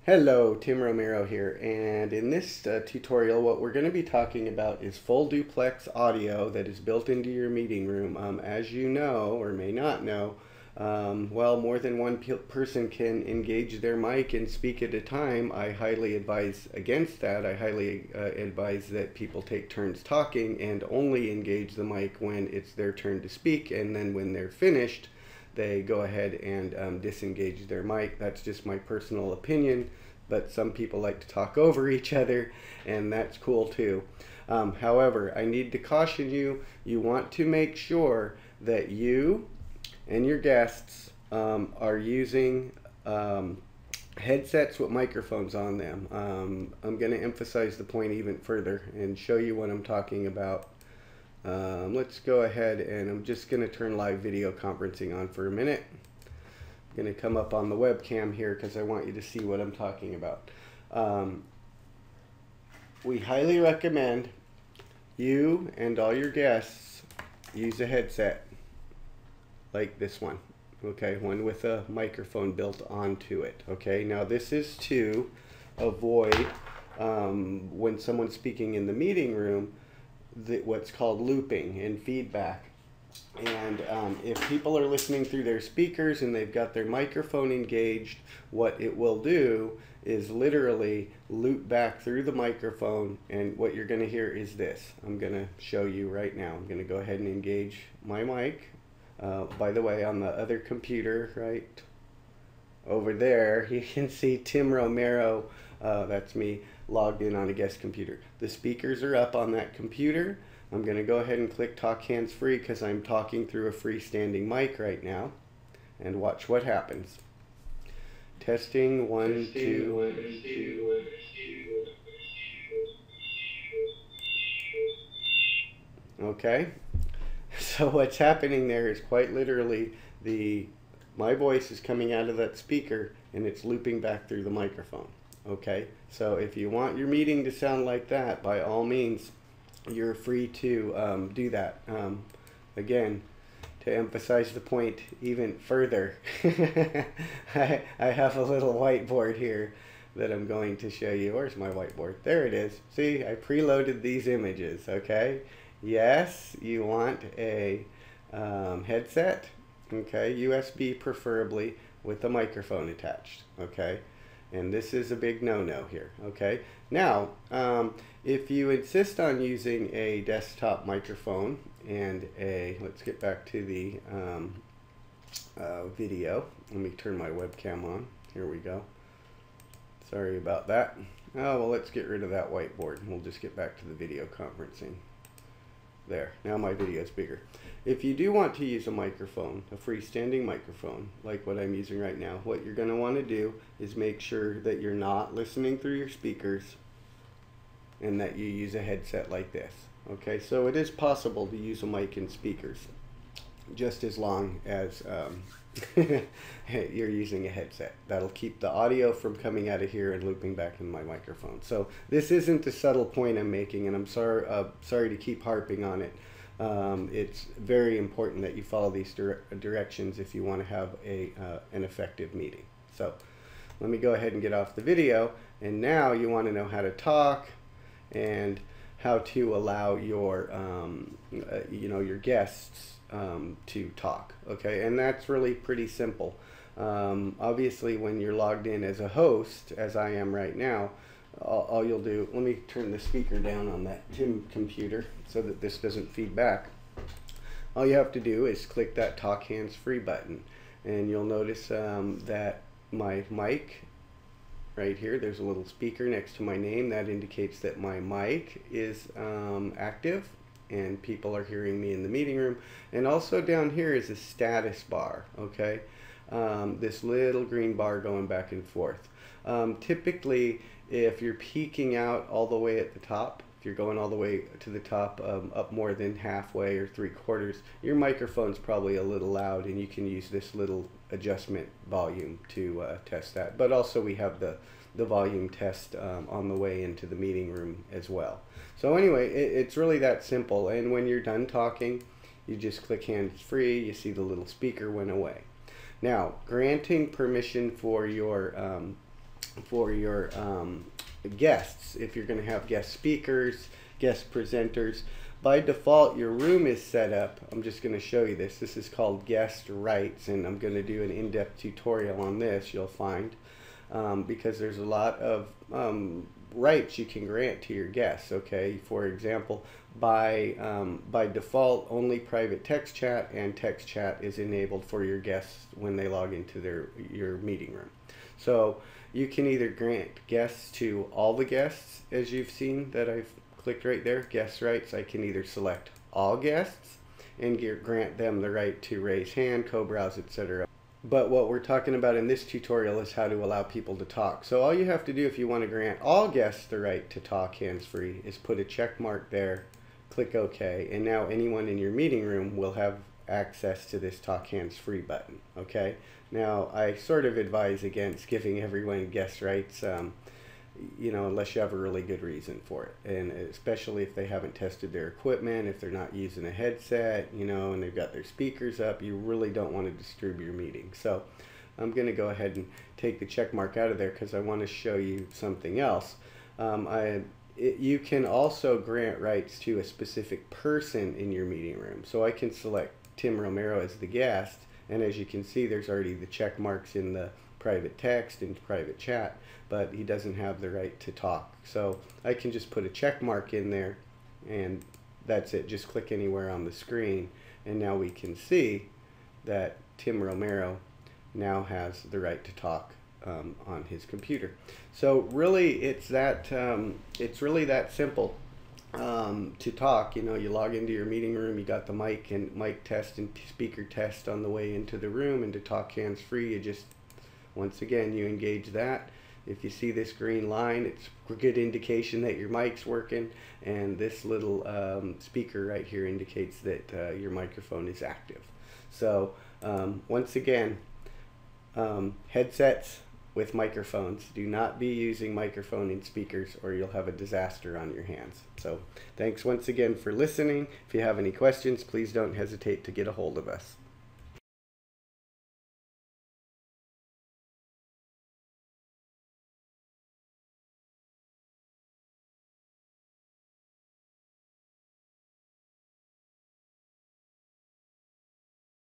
Hello, Tim Romero here, and in this tutorial what we're going to be talking about is full duplex audio that is built into your meeting room. As you know, or may not know, well, more than one person can engage their mic and speak at a time. I highly advise against that. I highly advise that people take turns talking and only engage the mic when it's their turn to speak, and then when they're finished, they go ahead and disengage their mic. That's just my personal opinion, but some people like to talk over each other, and that's cool too. However, I need to caution you, you want to make sure that you and your guests are using headsets with microphones on them. I'm going to emphasize the point even further and show you what I'm talking about. Let's go ahead, and I'm just going to turn live video conferencing on for a minute. I'm going to come up on the webcam here because I want you to see what I'm talking about. We highly recommend you and all your guests use a headset like this one. Okay, one with a microphone built onto it. Okay, now this is to avoid when someone's speaking in the meeting room, what's called looping and feedback. And if people are listening through their speakers and they've got their microphone engaged, what it will do is literally loop back through the microphone, and what you're going to hear is this. I'm going to show you right now. I'm going to go ahead and engage my mic. By the way, on the other computer right over there, you can see Tim Romero, that's me, logged in on a guest computer. The speakers are up on that computer. I'm going to go ahead and click talk hands free because I'm talking through a freestanding mic right now, and watch what happens. Testing, 1, 2. Okay, so what's happening there is quite literally my voice is coming out of that speaker and it's looping back through the microphone. Okay, so if you want your meeting to sound like that, by all means, you're free to do that. Again, to emphasize the point even further, I have a little whiteboard here that I'm going to show you. Where's my whiteboard? There it is. See, I preloaded these images, okay? Yes, you want a headset, okay, USB preferably, with a microphone attached, okay? And this is a big no-no here, okay? Now, if you insist on using a desktop microphone and let's get back to the video. Let me turn my webcam on. Here we go. Sorry about that. Oh, well, let's get rid of that whiteboard. We'll just get back to the video conferencing. There, now my video is bigger. If you do want to use a microphone, a freestanding microphone, like what I'm using right now, what you're going to want to do is make sure that you're not listening through your speakers and that you use a headset like this. Okay, so it is possible to use a mic and speakers, just as long as you're using a headset. That'll keep the audio from coming out of here and looping back in my microphone. So this isn't a subtle point I'm making, and I'm sorry to keep harping on it. It's very important that you follow these directions if you want to have an effective meeting. So let me go ahead and get off the video, and now you want to know how to talk and how to allow your your guests to talk. Okay, and that's really pretty simple. Obviously, when you're logged in as a host, as I am right now, all you'll do, let me turn the speaker down on that Tim computer so that this doesn't feed back. All you have to do is click that talk hands free button, and you'll notice that my mic right here, there's a little speaker next to my name that indicates that my mic is active and people are hearing me in the meeting room. And also down here is a status bar, okay? This little green bar going back and forth. Typically, if you're peaking out all the way at the top, if you're going all the way to the top, up more than halfway or 3/4, your microphone's probably a little loud, and you can use this little adjustment volume to test that. But also we have the volume test on the way into the meeting room as well. So anyway, it's really that simple, and when you're done talking, you just click hands free. You see the little speaker went away. Now, granting permission for your for your guests. If you're going to have guest speakers, guest presenters, by default your room is set up. I'm just going to show you this. This is called guest rights, and I'm going to do an in-depth tutorial on this, you'll find, because there's a lot of rights you can grant to your guests. Okay, for example, by default only private text chat and text chat is enabled for your guests when they log into your meeting room. So you can either grant guests to all the guests, as you've seen that I've clicked right there, guest rights. I can either select all guests and grant them the right to raise hand, co-browse, etc. But what we're talking about in this tutorial is how to allow people to talk. So all you have to do if you want to grant all guests the right to talk hands-free is put a check mark there, click OK, and now anyone in your meeting room will have access to this talk hands-free button. Okay, now I sort of advise against giving everyone guest rights, you know, unless you have a really good reason for it, and especially if they haven't tested their equipment, if they're not using a headset, you know, and they've got their speakers up, you really don't want to disturb your meeting. So I'm going to go ahead and take the check mark out of there because I want to show you something else. You can also grant rights to a specific person in your meeting room. So I can select Tim Romero as the guest, and as you can see, there's already the check marks in the private text and private chat, but he doesn't have the right to talk. So I can just put a check mark in there, and that's it. Just click anywhere on the screen, and now we can see that Tim Romero now has the right to talk on his computer. So really, it's really that simple to talk. You know, you log into your meeting room, you got the mic test and speaker test on the way into the room, and to talk hands-free, you just, once again, you engage that. If you see this green line, it's a good indication that your mic's working, and this little speaker right here indicates that your microphone is active. So once again, headsets with microphones. Do not be using microphone and speakers, or you'll have a disaster on your hands. So thanks once again for listening. If you have any questions, please don't hesitate to get a hold of us.